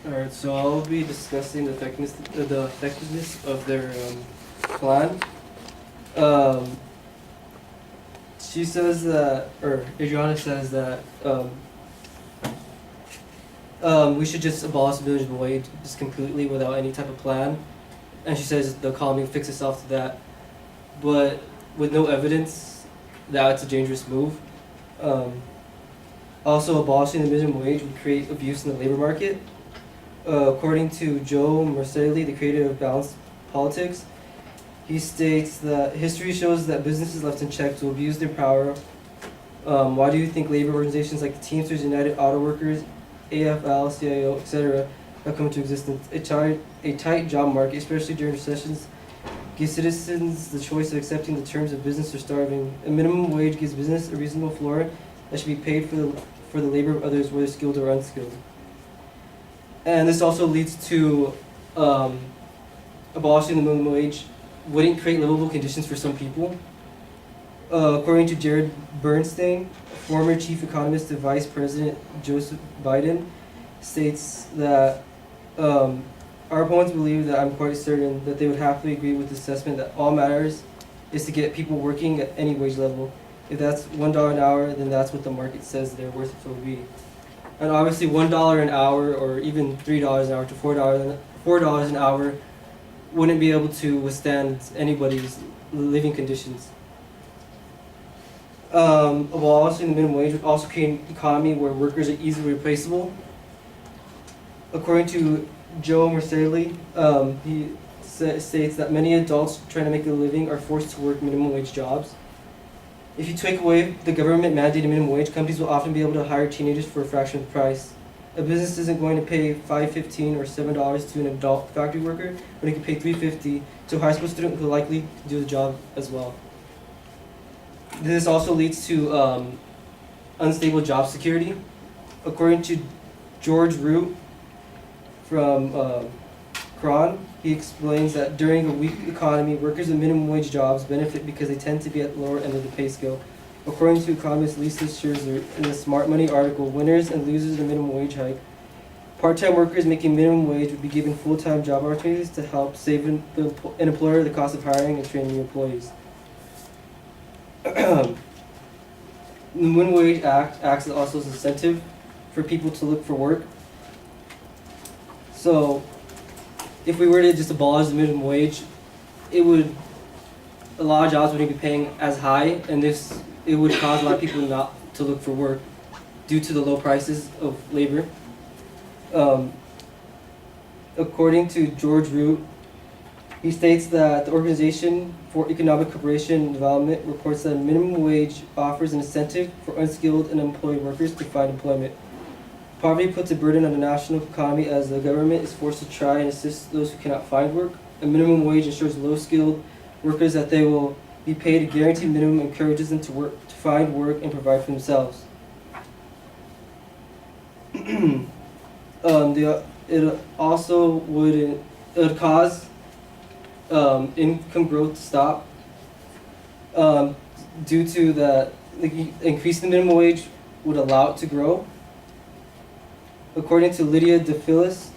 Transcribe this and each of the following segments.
Alright, so I'll be discussing the effectiveness of their plan. Um, she says that, or Adriana says that we should just abolish the minimum wage just completely without any type of plan. And she says the economy will fix itself to that. But with no evidence, that's a dangerous move. Also, abolishing the minimum wage would create abuse in the labor market. According to Joe Mercelli, the creator of Balanced Politics, he states that history shows that businesses left in check to abuse their power. Why do you think labor organizations like the Teamsters, United Auto Workers, AFL, CIO, etc. have come into existence? A tight job market, especially during recessions, gives citizens the choice of accepting the terms of business or starving. A minimum wage gives business a reasonable floor that should be paid for the labor of others, whether skilled or unskilled. And this also leads to abolishing the minimum wage wouldn't create livable conditions for some people. According to Jared Bernstein, former chief economist of Vice President Joseph Biden, states that our opponents believe that I'm quite certain that they would happily agree with the assessment that all matters is to get people working at any wage level. If that's $1 an hour, then that's what the market says their worth will be. And obviously $1 an hour or even $3 an hour to $4 an hour wouldn't be able to withstand anybody's living conditions. Abolishing the minimum wage would also create an economy where workers are easily replaceable. According to Joe Mercelli, he states that many adults trying to make a living are forced to work minimum wage jobs. If you take away the government mandated minimum wage, companies will often be able to hire teenagers for a fraction of the price. A business isn't going to pay $5.15 or $7 to an adult factory worker, but it can pay $3.50 to a high school student who likely do the job as well. This also leads to unstable job security. According to George Root from Cron, he explains that during a weak economy, workers in minimum wage jobs benefit because they tend to be at the lower end of the pay scale. According to economist Lisa Scherzer in the Smart Money article, winners and losers of the minimum wage hike, part-time workers making minimum wage would be given full-time job opportunities to help save an employer the cost of hiring and training new employees. The Minimum Wage Act acts also as an incentive for people to look for work. So, if we were to just abolish the minimum wage, a lot of jobs wouldn't be paying as high, and it would cause a lot of people not to look for work due to the low prices of labor. According to George Root, he states that the Organization for Economic Cooperation and Development reports that a minimum wage offers an incentive for unskilled and unemployed workers to find employment. Poverty puts a burden on the national economy as the government is forced to try and assist those who cannot find work. A minimum wage ensures low-skilled workers that they will be paid a guaranteed minimum, encourages them to work, to find work, and provide for themselves. It also would cause income growth to stop due to that increasing the minimum wage would allow it to grow. According to Lydia DePhillis,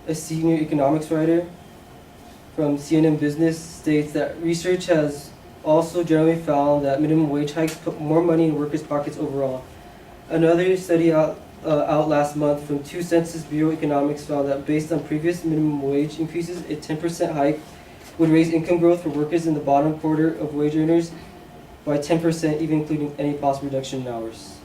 a senior economics writer from CNN Business, states that research has also generally found that minimum wage hikes put more money in workers' pockets overall. Another study out last month from two Census Bureau economics found that based on previous minimum wage increases, a 10% hike would raise income growth for workers in the bottom quarter of wage earners by 10%, even including any possible reduction in hours.